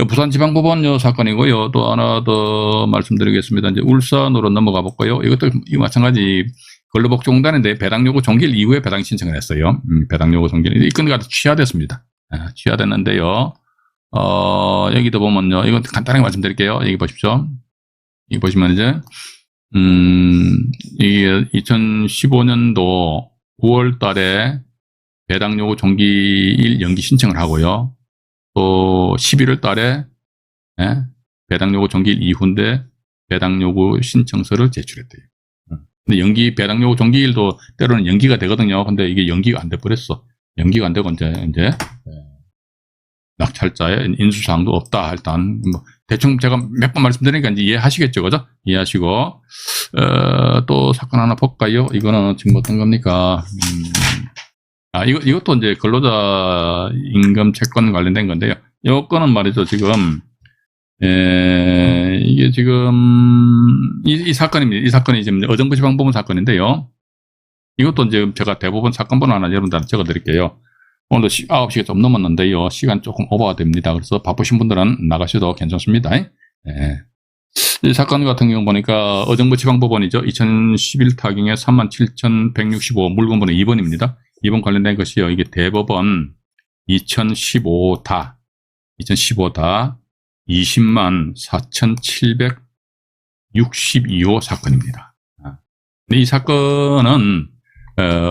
부산지방법원 사건이고요. 또 하나 더 말씀드리겠습니다. 이제 울산으로 넘어가 볼까요? 이것도 마찬가지 근로복지공단인데 배당 요구 종기일 이후에 배당 신청을 했어요. 배당 요구 종기일 이 건가 취하됐습니다. 취하됐는데요. 여기도 보면요. 이건 간단하게 말씀드릴게요. 여기 보십시오. 이 보시면 이제, 이게 2015년도 9월 달에 배당 요구 종기일 연기 신청을 하고요. 또 11월 달에 예, 배당 요구 종기일 이후인데 배당 요구 신청서를 제출했대요. 근데 배당 요구 종기일도 때로는 연기가 되거든요. 근데 이게 연기가 안 돼 버렸어. 연기가 안 되고 이제 낙찰자의 인수사항도 없다. 일단 뭐 대충 제가 몇 번 말씀드리니까 이제 이해하시겠죠, 그죠? 이해하시고 또 사건 하나 볼까요? 이거는 지금 어떤 겁니까? 이것도 이제 근로자 임금 채권 관련된 건데요. 요거는 말이죠, 지금 이게 지금 이 사건입니다. 이 사건이 지금 어정부지방법원 사건인데요. 이것도 이제 제가 대법원 사건 번호 하나 여러분들한테 적어드릴게요. 오늘도 9시가 좀 넘었는데요. 시간 조금 오버가 됩니다. 그래서 바쁘신 분들은 나가셔도 괜찮습니다. 네. 이 사건 같은 경우 보니까 어정부지방법원이죠. 2011 타경에 37,165 물건번호 2번입니다. 2번 관련된 것이요. 이게 대법원 2015다 20만 4,762호 사건입니다. 근데 이 사건은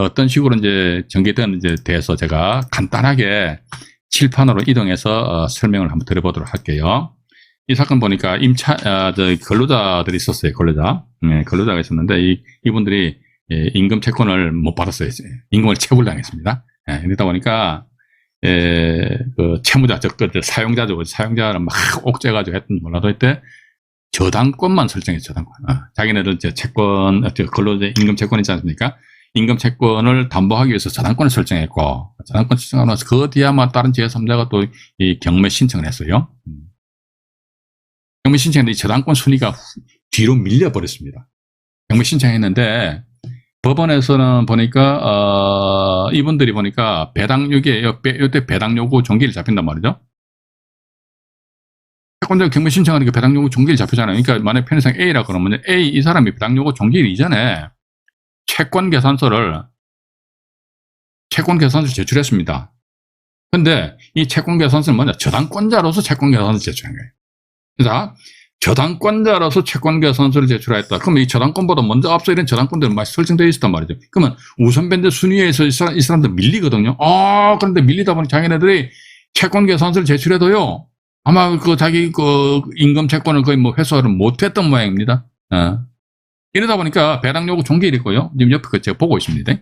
어떤 식으로 이제 전개된 돼서 제가 간단하게 칠판으로 이동해서 설명을 한번 드려보도록 할게요. 이 사건 보니까 근로자들이 있었어요. 근로자가 있었는데 이분들이 임금 채권을 못 받았어요. 임금을 체불당했습니다. 이러다 보니까 그 채무자, 사용자죠. 사용자를 막 옥죄가지고 했던 몰라도 이때 저당권만 설정했죠. 저당권. 자기네들 채권, 근로자 임금 채권 있지 않습니까? 임금 채권을 담보하기 위해서 저당권을 설정했고, 저당권 설정하고 나서 그 뒤에 아마 다른 제3자가 또 이 경매 신청을 했어요. 경매 신청했는데 이 저당권 순위가 뒤로 밀려버렸습니다. 경매 신청했는데 법원에서는 보니까 이분들이 보니까 이때 배당 요구 종기일 잡힌단 말이죠. 채권자가 경매 신청하니까 배당 요구 종기일 잡히잖아요. 그러니까 만약 편의상 A라 그러면 이 사람이 배당 요구 종기일 이전에 채권 계산서를 제출했습니다. 근데 이 채권 계산서는 뭐냐? 저당권자로서 채권 계산서를 제출한 거예요. 자, 저당권자로서 채권 계산서를 제출했다. 그럼 이 저당권보다 먼저 앞서 이런 저당권들은 많이 설정되어 있었단 말이죠. 그러면 우선변제 순위에서 이 사람들 밀리거든요. 그런데 밀리다 보니 자기네들이 채권 계산서를 제출해도요, 아마 자기 임금 채권을 거의 뭐 회수를 못했던 모양입니다. 이러다 보니까 배당 요구 종기일이고요. 지금 옆에 제가 보고 있습니다.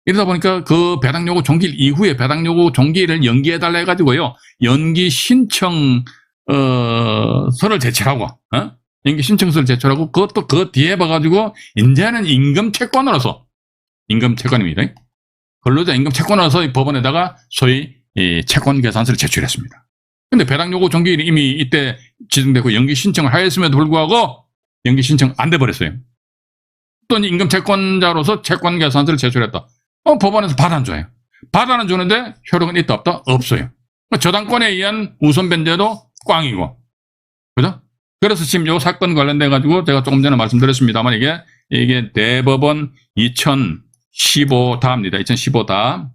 이러다 보니까 그 배당 요구 종기일 이후에 배당 요구 종기일을 연기해달라 해가지고요. 연기 신청 서를 제출하고, 연기 신청서를 제출하고, 그것도 그 뒤에 봐가지고, 이제는 임금 채권입니다. 근로자 임금 채권으로서 법원에다가 소위 채권 계산서를 제출했습니다. 근데 배당 요구 종기일이 이미 이때 지정되고 연기 신청을 하였음에도 불구하고, 연기 신청 안 돼버렸어요. 또 임금 채권자로서 채권 계산서를 제출했다. 법원에서 받아줘요. 받아는 주는데 효력은 있다 없다? 없어요. 저당권에 의한 우선 변제도 꽝이고, 그죠? 그래서 지금 이 사건 관련돼가지고 제가 조금 전에 말씀드렸습니다만 이게 대법원 2015다입니다. 2015다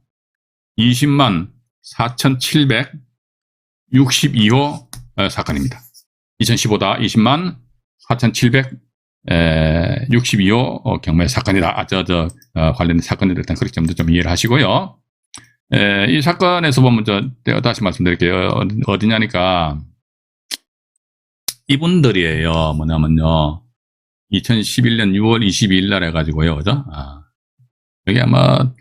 20만 4,762호 사건입니다. 2015다 20만 4,762호 경매 사건이다. 관련된 사건에 일단 그렇게 좀 이해를 하시고요. 이 사건에서 보면 내가 다시 말씀드릴게요. 어디냐니까 이분들이에요. 뭐냐면요. 2011년 6월 22일 날 해가지고요. 그죠? 여기 아마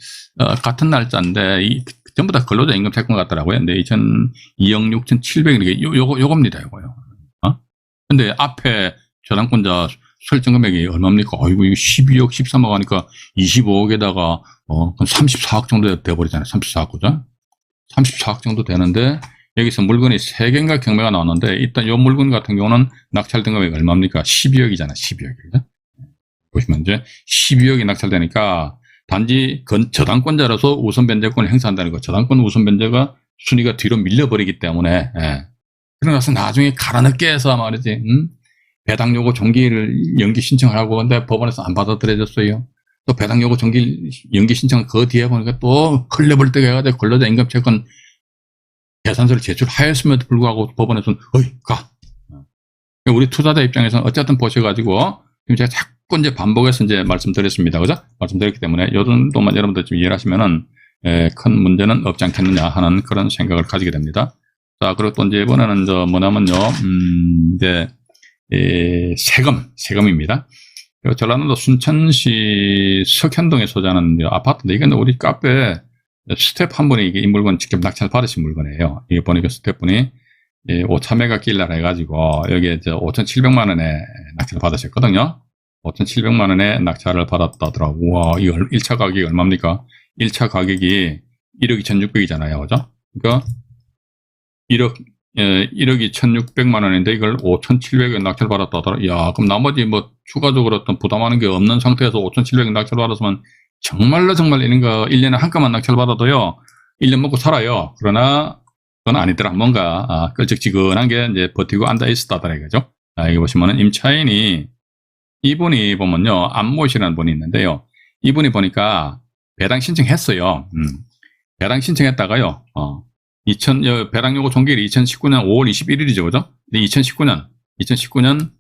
같은 날짜인데 전부 다 근로자 임금 채권 같더라고요. 근데 2억 6,700 이렇게 요겁니다. 요거요. 근데 앞에 저당권자 설정 금액이 얼마입니까? 이거 12억, 13억 하니까 25억에다가, 34억 정도 돼버리잖아요. 34억, 그죠? 34억 정도 되는데, 여기서 물건이 3개인가 경매가 나왔는데, 일단 이 물건 같은 경우는 낙찰된 금액이 얼마입니까? 12억이잖아, 12억이. 그죠? 보시면 이제 12억이 낙찰되니까, 단지 저당권자로서 우선 변제권을 행사한다는 거, 저당권 우선 변제가 순위가 뒤로 밀려버리기 때문에, 그러나서 나중에 갈아넣게 해서 말이지, 배당 요구 종기를 연기 신청을 하고, 근데 법원에서 안 받아들여졌어요. 또 배당 요구 종기 연기 신청 그 뒤에 보니까 또 클레벌 때가 해가지고 근로자 임금 채권 계산서를 제출하였음에도 불구하고 법원에서는, 가. 우리 투자자 입장에서는 어쨌든 보셔가지고, 지금 제가 자꾸 이제 반복해서 이제 말씀드렸습니다. 그죠? 말씀드렸기 때문에 요 정도만 여러분들 좀 이해를 하시면은, 큰 문제는 없지 않겠느냐 하는 그런 생각을 가지게 됩니다. 자, 그리고 또 이제 이번에는 뭐냐면요, 이제, 세금입니다. 전라남도 순천시 석현동에 소재하는 아파트인데, 이건 우리 카페 스텝 한 분이 이 물건 직접 낙찰 받으신 물건이에요. 이게 보니까 스텝분이 오차매가 길라 해가지고, 여기에 5,700만 원에 낙찰을 받으셨거든요. 5,700만 원에 낙찰을 받았다더라고. 우와, 이거 1차 가격이 얼마입니까? 1차 가격이 1억 2,600이잖아요. 그죠? 그러니까 1억 2,600만 원인데 이걸 5,700에 낙찰 받았다더라. 야, 그럼 나머지 뭐 추가적으로 어떤 부담하는 게 없는 상태에서 5,700에 낙찰 받았으면 정말 이런 거 1년에 한 건만 낙찰 받아도요, 1년 먹고 살아요. 그러나 그건 아니더라. 뭔가 끄적지근한 게 이제 버티고 앉아 있었다더라 이거죠. 여기 보시면은 임차인이 이분이 보면요, 안모씨라는 분이 있는데요. 이분이 보니까 배당 신청했어요. 배당 신청했다가요, 배당 요구 종결이 2019년 5월 21일이죠, 그죠? 근데 2019년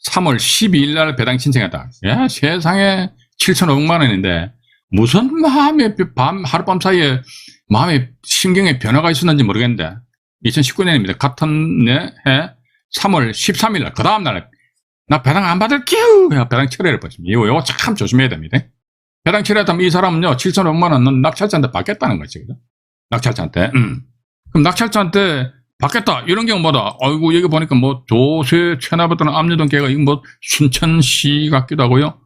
3월 12일 날 배당 신청했다. 야, 세상에 7,500만 원인데, 무슨 마음에 하룻밤 사이에 마음에 신경에 변화가 있었는지 모르겠는데, 2019년입니다. 같은 해 3월 13일 날, 그 다음날, 나 배당 안 받을게요! 배당 철회를 보십니다. 이거 참 조심해야 됩니다. 배당 철회했다면 이 사람은요, 7,500만 원은 낙찰자한테 받겠다는 거지, 그죠? 낙찰자한테. 그럼 낙찰자한테 받겠다, 이런 경우마다, 아이고, 여기 보니까 뭐, 조세, 체납했던 압류등 계가, 이거 뭐, 순천시 같기도 하고요.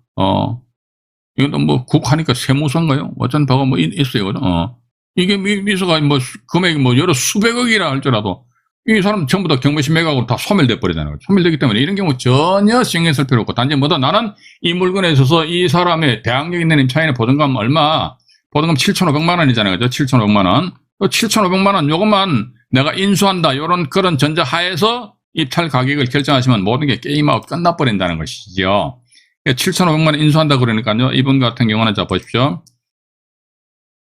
이건 뭐, 국하니까 세무서인가요? 어쩐 바가 뭐, 있어요, 그죠? 이게 미소가 뭐, 금액이 뭐, 여러 수백억이라 할지라도, 이 사람 전부 다 경매시 매각으로 다 소멸돼 버리잖아요. 소멸되기 때문에 이런 경우 전혀 신경 쓸 필요 없고, 단지 뭐다, 나는 이 물건에 있어서 이 사람의 대항력 있는 임차인의 보증금 얼마, 보증금 7,500만 원이잖아요. 그죠? 7,500만 원. 7,500만 원 요것만 내가 인수한다, 요런 그런 전제하에서 입찰 가격을 결정하시면 모든 게 게임아웃 끝나버린다는 것이죠. 7,500만 원 인수한다 그러니까요, 이분 같은 경우는 자 보십시오.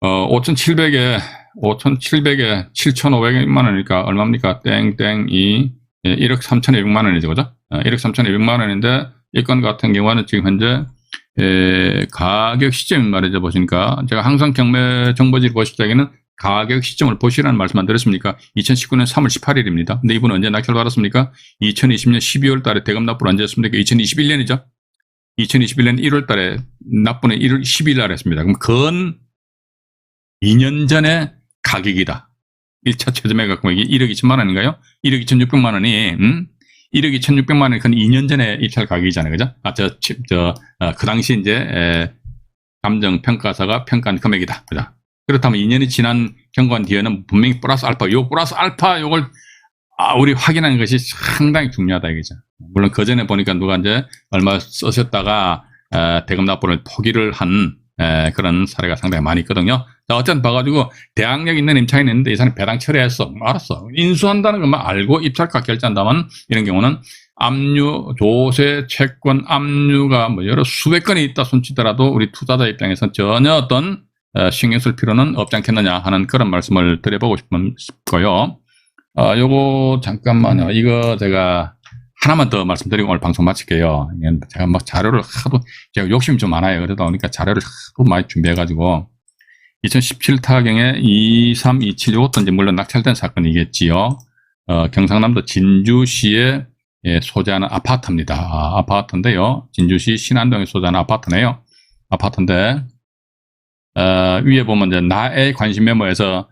5,700에 7,500만 원이니까 얼마입니까? 땡땡이 1억 3,200만 원이죠, 그죠? 1억 3,200만 원인데, 이 건 같은 경우는 지금 현재 가격 시점 말이죠. 보시니까 제가 항상 경매 정보지를 보실 때에는 가격 시점을 보시라는 말씀만 드렸습니까? 2019년 3월 18일입니다. 근데 이분은 언제 낙찰 받았습니까? 2020년 12월 달에 대금 납부를 언제 했습니까? 2021년이죠. 2021년 1월 달에 납부는 1월 10일 날 했습니다. 그럼 건 2년 전에 가격이다. 1차 최저매각 금액이 1억 2천만 원인가요? 1억 2,600만 원이, 1억 2,600만 원이 건 2년 전에 입찰 가격이잖아요. 그죠? 그 당시 이제, 감정평가사가 평가한 금액이다. 그죠? 그렇다면 2년이 지난 경과한 뒤에는 분명히 플러스 알파, 요걸, 우리 확인하는 것이 상당히 중요하다, 이거죠. 물론 그 전에 보니까 누가 이제 얼마 쓰셨다가, 대금 납부를 포기를 한, 그런 사례가 상당히 많이 있거든요. 자, 어쨌든 봐가지고 대항력 있는 임차인이 있는데 이 사람이 배당 처리했어. 알았어. 인수한다는 것만 알고 입찰가 결제한다면 이런 경우는 압류, 조세, 채권, 압류가 뭐 여러 수백 건이 있다 손치더라도 우리 투자자 입장에서 전혀 어떤 신경 쓸 필요는 없지 않겠느냐 하는 그런 말씀을 드려보고 싶고요. 요거 잠깐만요. 이거 제가 하나만 더 말씀드리고 오늘 방송 마칠게요. 제가 막 자료를 하도, 제가 욕심이 좀 많아요. 그러다 보니까 자료를 하도 많이 준비해가지고, 2017 타경에 2327 요것도 이제 물론 낙찰된 사건이겠지요. 경상남도 진주시에 소재하는 아파트입니다. 아파트인데요. 진주시 신안동에 소재하는 아파트네요. 아파트인데, 위에 보면 이제 나의 관심 메모에서,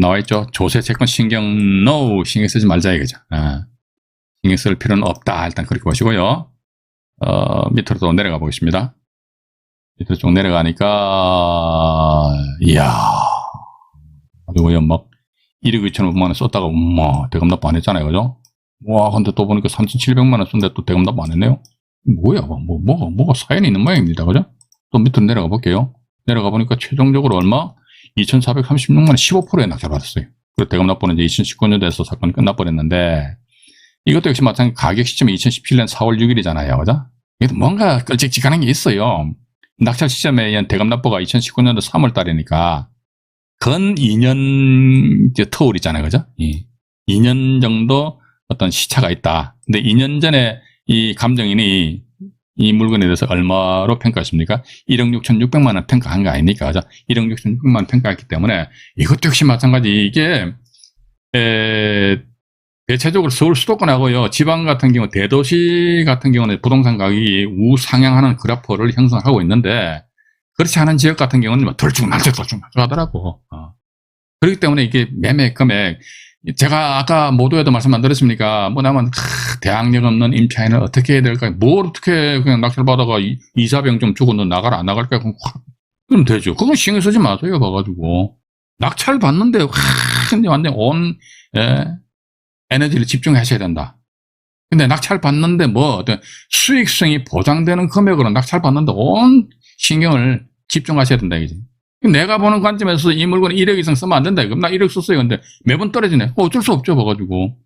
나와있죠. 조세 채권 신경 쓰지 말자 이거죠. 신경 쓸 필요는 없다. 일단 그렇게 보시고요. 밑으로 또 내려가 보겠습니다. 밑으로 쭉 내려가니까, 이야. 그리고 막 1억 2,500만 원 썼다가, 대금 납부 안 했잖아요. 그죠? 와, 근데 또 보니까 3,700만 원 썼는데 또 대금 납부 안 했네요? 뭐야, 뭐가 사연이 있는 모양입니다. 그죠? 또 밑으로 내려가 볼게요. 내려가 보니까 최종적으로 얼마? 2,436만 원 15%에 낙찰 받았어요. 그리고 대금 납부는 이제 2019년도에서 사건이 끝나버렸는데, 이것도 역시 마찬가지 가격 시점이 2017년 4월 6일이잖아요. 그죠? 이것도 뭔가 껄찍찍하는 게 있어요. 낙찰 시점에 의한 대금 납부가 2019년도 3월 달이니까 건 2년 터울이잖아요. 그죠? 2년 정도 어떤 시차가 있다. 근데 2년 전에 이 감정인이 이 물건에 대해서 얼마로 평가했습니까? 1억 6,600만 원 평가한 거 아닙니까? 1억 6,600만 원 평가했기 때문에 이것도 역시 마찬가지. 이게 대체적으로 서울 수도권하고요, 지방 같은 경우, 대도시 같은 경우는 부동산 가격이 우상향하는 그래프를 형성하고 있는데, 그렇지 않은 지역 같은 경우는 덜쭉날쭉 하더라고. 그렇기 때문에 이게 매매 금액, 제가 아까 모두에도 말씀 안 드렸습니까? 뭐냐면 대항력 없는 임차인을 어떻게 해야 될까? 뭘 어떻게 그냥 낙찰받아가 이사병 좀 주고 너 나가라 안 나갈까? 그럼 되죠. 그건 신경 쓰지 마세요. 봐가지고 낙찰 받는데 완전 온 에너지를 집중하셔야 된다. 근데 낙찰 받는데 뭐 수익성이 보장되는 금액으로 낙찰 받는데 온 신경을 집중하셔야 된다 이거지. 내가 보는 관점에서 이 물건 1억 이상 쓰면 안 된다. 그럼 나 1억 썼어요. 근데 매번 떨어지네. 어쩔 수 없죠. 봐가지고.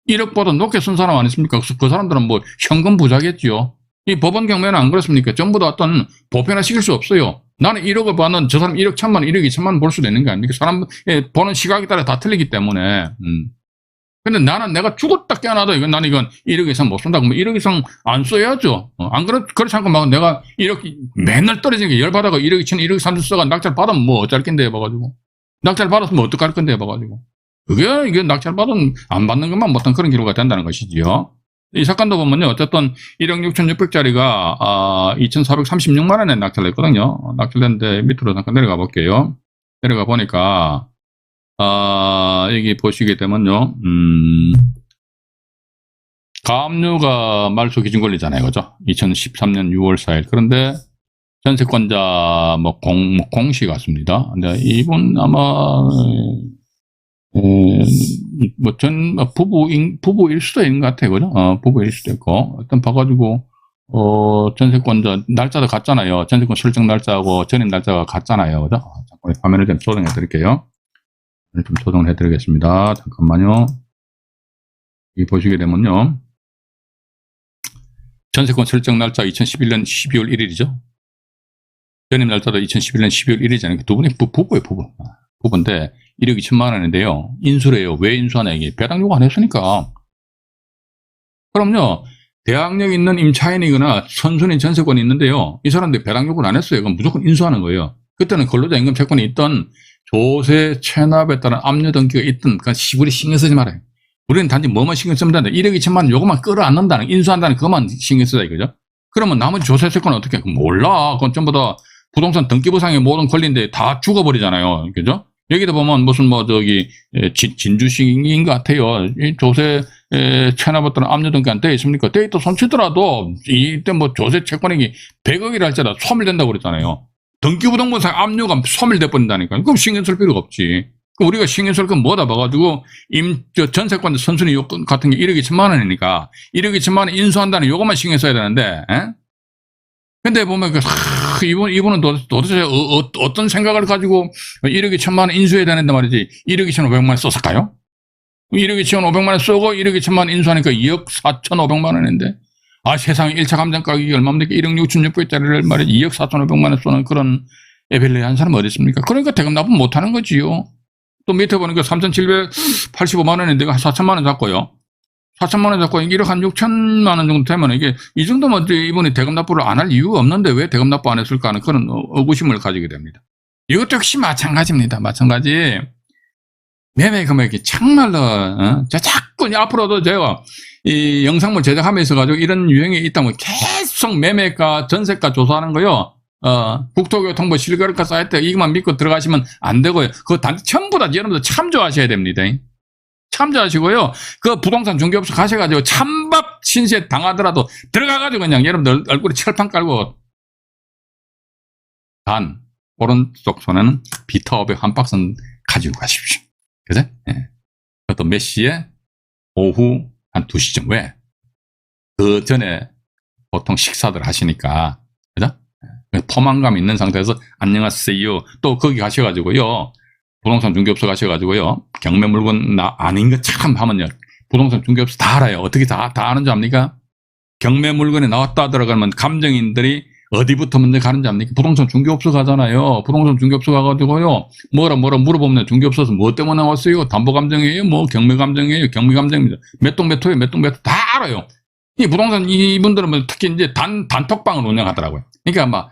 1억보다 높게 쓴 사람 아니십니까? 그 사람들은 뭐 현금 부자겠지요. 이 법원 경매는 안 그렇습니까? 전부 다 어떤 보편화 시킬 수 없어요. 나는 1억을 받는 저 사람 1억 1천만 원, 1억 2천만 원 볼 수도 있는 거 아닙니까? 사람 보는 시각에 따라 다 틀리기 때문에. 근데 나는 내가 죽었다 깨어나도 나는 이건 1억 이상 못 쓴다. 그러면 1억 이상 안 써야죠. 안 그렇지 않고 막 내가 1억 맨날 떨어지는 게 열받아가 1억 2천, 1억 3천 써가 낙찰 받으면 뭐 어쩔 건데 봐가지고. 낙찰 받았으면 어떡할 건데 봐가지고. 이게 낙찰 받은 안 받는 것만 못한 그런 기록가 된다는 것이지요. 이 사건도 보면요. 어쨌든 1억 6,600짜리가 2,436만 원에 낙찰됐거든요. 낙찰됐는데 밑으로 잠깐 내려가 볼게요. 내려가 보니까 여기 보시게 되면요. 가압류가 말소 기준 권리잖아요. 그죠? 2013년 6월 4일. 그런데 전세권자 공시 같습니다. 근데 이분 아마 부부일 수도 있는 것 같아요. 그죠? 부부일 수도 있고. 일단 봐가지고 전세권자 날짜도 같잖아요. 전세권 설정 날짜하고 전입 날짜가 같잖아요. 그죠? 잠깐 화면을 좀 조정해 드릴게요. 좀 조정을 해드리겠습니다. 잠깐만요. 여기 보시게 되면요. 전세권 설정 날짜 2011년 12월 1일이죠. 전입 날짜도 2011년 12월 1일이잖아요. 두 분이 부부예요, 부부인데 1억 2천만 원인데요. 인수를 해요. 왜 인수하냐 이게 배당 요구 안 했으니까. 그럼요. 대항력 있는 임차인이거나 선순위 전세권이 있는데요. 이 사람들 배당 요구를 안 했어요. 그럼 무조건 인수하는 거예요. 그때는 근로자 임금 채권이 있던 조세 체납에 따른 압류 등기가 있든 그건 시부리 신경 쓰지 말아요. 우리는 단지 뭐만 신경 쓰면 된다. 1억 2천만 원 요것만 끌어안는다는, 인수한다는 그것만 신경 쓰자 이거죠. 그러면 나머지 조세 채권은 어떻게 해? 몰라. 그건 전부 다 부동산 등기부상의 모든 권리인데 다 죽어버리잖아요. 그죠? 여기도 보면 무슨 진주식인 것 같아요. 이 조세 체납에 따른 압류 등기 안 돼 있습니까? 돼 있다 손치더라도 이때 조세 채권액이 100억이라 할지라도 소멸된다고 그랬잖아요. 등기부등본상 압류가 소멸돼 버린다니까. 그럼 신경 쓸 필요가 없지. 그럼 우리가 신경 쓸 건 뭐다 봐가지고 전세권 선순위 요건 같은 게 1억 2천만 원이니까 1억 2천만 원 인수한다는 요것만 신경 써야 되는데. 근데 보면 이분은 도대체 어떤 생각을 가지고 1억 2천만 원 인수해야 되는데 말이지 1억 2,500만 원 썼을까요? 1억 2,500만 원 쓰고 1억 2천만 원 인수하니까 2억 4,500만 원인데 세상에 1차 감정 가격이 얼마입니까? 1억 6,600짜리를 말이지 2억 4,500만 원 쏘는 그런 에벨레 한 사람은 어디 있습니까? 그러니까 대금 납부 못 하는 거지요. 또 밑에 보니까 3,785만 원인데 4천만 원 잡고요. 4천만 원 잡고 1억 한 6천만 원 정도 되면 이게 이 정도면 이분이 대금 납부를 안 할 이유가 없는데 왜 대금 납부 안 했을까 하는 그런 의구심을 가지게 됩니다. 이것도 역시 마찬가지입니다. 마찬가지. 매매 금액이 정말로 자꾸 앞으로도 제가 이 영상물 제작하면서 가지고 이런 유형이 있다면 계속 매매가 전세가 조사하는 거요. 국토교통부 실거래가 사이트 이것만 믿고 들어가시면 안 되고요. 그거 전부 다 여러분들 참조하셔야 됩니다. 참조하시고요. 그 부동산 중개업소 가셔가지고 찬밥 신세 당하더라도 들어가가지고 그냥 여러분들 얼굴에 철판 깔고 단 오른쪽 손에는 비타오백 한 박스는 가지고 가십시오. 그죠? 예. 그것도 몇 시에? 오후 한 2시쯤. 왜? 그 전에 보통 식사들 하시니까. 그죠? 포만감 있는 상태에서 안녕하세요. 또 거기 가셔가지고요. 부동산 중개업소 가셔가지고요. 경매 물건 나 아닌 것처럼 하면요. 부동산 중개업소 다 알아요. 어떻게 다 아는 줄 압니까? 경매 물건이 나왔다 들어가면 감정인들이 어디부터 먼저 가는지 압니까? 부동산 중개업소 가잖아요. 부동산 중개업소 가가지고요. 뭐라 물어보면 중개업소에서 뭐 때문에 왔어요? 담보감정이에요? 뭐 경매감정이에요? 경매감정입니다. 몇 동 몇 호에 몇 동 몇 호 다 알아요. 이 부동산 이분들은 뭐 특히 이제 단톡방을 운영하더라고요. 그러니까 막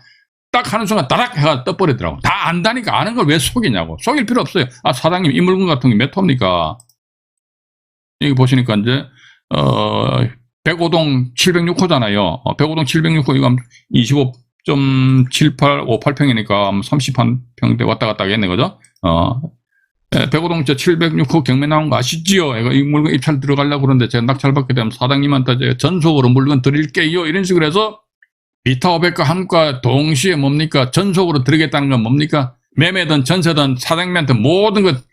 딱 하는 순간 따락 해가 떠버리더라고. 다 안다니까 아는 걸 왜 속이냐고. 속일 필요 없어요. 아, 사장님 이 물건 같은 게 몇 호입니까? 여기 보시니까 이제 105동 706호잖아요. 105동 706호 이거 25.7858평이니까 30평대 왔다 갔다 하겠네, 그죠? 105동 706호 경매 나온 거 아시지요? 이 물건 입찰 들어가려고 그러는데 제가 낙찰 받게 되면 사장님한테 제가 전속으로 물건 드릴게요. 이런 식으로 해서 비타 500과 한과 동시에 뭡니까? 전속으로 드리겠다는 건 뭡니까? 매매든 전세든 사장님한테 모든 것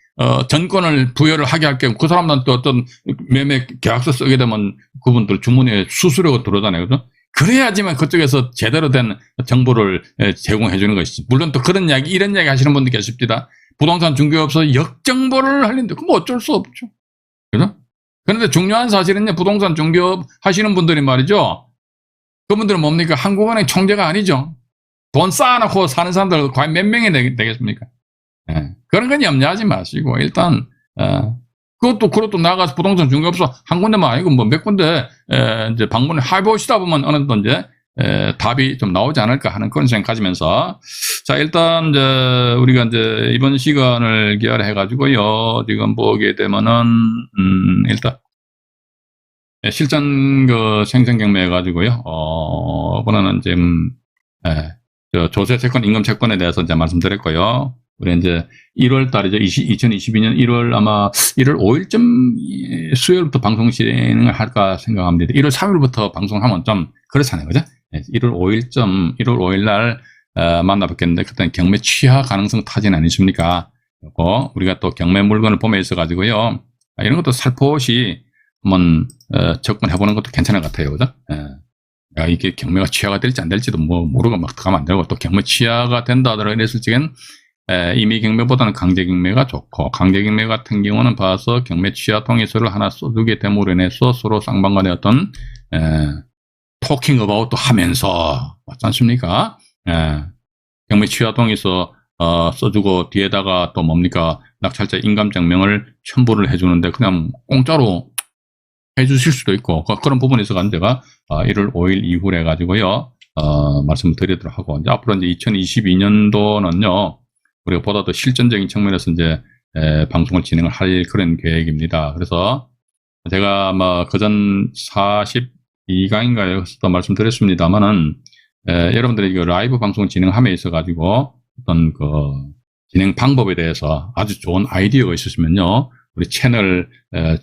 전권을 부여를 하게 할게요. 그 사람들한테 어떤 매매 계약서 쓰게 되면 그분들 주문에 수수료가 들어오잖아요. 그죠? 그래야지만 그쪽에서 제대로 된 정보를 제공해 주는 것이지. 물론 또 그런 이야기, 이런 이야기 하시는 분들 계십니다. 부동산 중개업소 역정보를 하는데 그럼 어쩔 수 없죠. 그죠? 그런데 중요한 사실은요, 부동산 중개업 하시는 분들이 말이죠. 그분들은 뭡니까? 한국은행 총재가 아니죠. 돈 쌓아놓고 사는 사람들 과연 몇 명이 되겠습니까? 그런 건 염려하지 마시고, 일단, 그것도 나가서 부동산 중개업소 한 군데만 아니고 뭐 몇 군데, 이제 방문을 해보시다 보면 어느 정도 이제, 답이 좀 나오지 않을까 하는 그런 생각 가지면서. 자, 일단, 이제, 우리가 이제 이번 시간을 기할해가지고요. 지금 보게 되면은, 일단, 실전 생생경매 해가지고요. 이번에는 지금, 조세 채권, 임금 채권에 대해서 이제 말씀드렸고요. 우리 이제 1월 달이죠. 2022년 1월 아마 1월 5일쯤 수요일부터 방송 진행을 할까 생각합니다. 1월 3일부터 방송하면 좀 그렇잖아요. 그죠? 1월 5일 날, 만나 뵙겠는데, 그때는 경매 취하 가능성 타진 아니십니까? 우리가 또 경매 물건을 보며 있어가지고요. 이런 것도 살포시 한번 접근해보는 것도 괜찮은 것 같아요. 그죠? 이게 경매가 취하가 될지 안 될지도 뭐 모르고 막 들어가면 안 되고, 또 경매 취하가 된다 하더라도 이랬을 적엔 임의 경매보다는 강제 경매가 좋고, 강제 경매 같은 경우는 봐서 경매 취하 동의서를 하나 써두게 됨으로 인해서 서로 쌍방간의 어떤 토킹 어바웃도 하면서 맞지 않습니까? 경매 취하 동의서 써주고 뒤에다가 또 뭡니까? 낙찰자 인감증명을 첨부를 해주는데 그냥 공짜로 해주실 수도 있고, 그런 부분에서 제가 1월 5일 이후로 해가지고요, 말씀드리도록 하고, 이제 앞으로 이제 2022년도는요, 우리가 보다 더 실전적인 측면에서 이제 방송을 진행을 할 그런 계획입니다. 그래서 제가 아마 그전 42강인가요? 또 말씀드렸습니다만은, 여러분들이 그 라이브 방송 진행함에 있어가지고 어떤 그 진행 방법에 대해서 아주 좋은 아이디어가 있으시면요, 우리 채널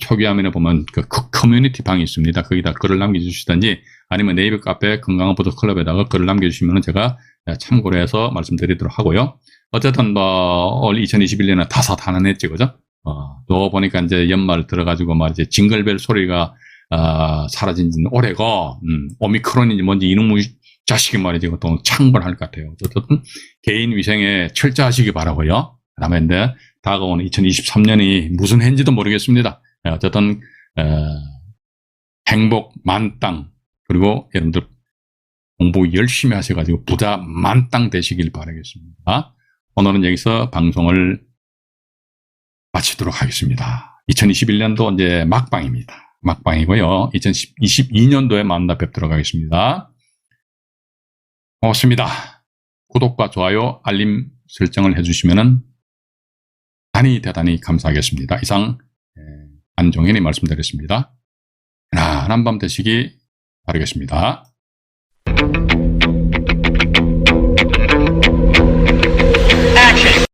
초기화면에 보면 그 커뮤니티 방이 있습니다. 거기다 글을 남겨주시든지 아니면 네이버 카페 건강한 보도 클럽에다가 글을 남겨주시면 제가 참고를 해서 말씀드리도록 하고요. 어쨌든 올 2021년은 다사다난했지, 그죠? 또 보니까 이제 연말 들어가지고 말이지 징글벨 소리가 사라진 지는 오래고, 오미크론인지 뭔지 이놈의 자식이 말이지 또 창궐할 것 같아요. 어쨌든 개인 위생에 철저하시기 바라고요. 그다음에 이제 다가오는 2023년이 무슨 해인지도 모르겠습니다. 어쨌든 행복 만땅, 그리고 여러분들 공부 열심히 하셔가지고 부자 만땅 되시길 바라겠습니다. 오늘은 여기서 방송을 마치도록 하겠습니다. 2021년도 이제 막방입니다. 막방이고요. 2022년도에 만나 뵙도록 하겠습니다. 고맙습니다. 구독과 좋아요, 알림 설정을 해주시면 대단히 감사하겠습니다. 이상 안종현이 말씀드렸습니다. 편안한 밤 되시기 바라겠습니다. Action.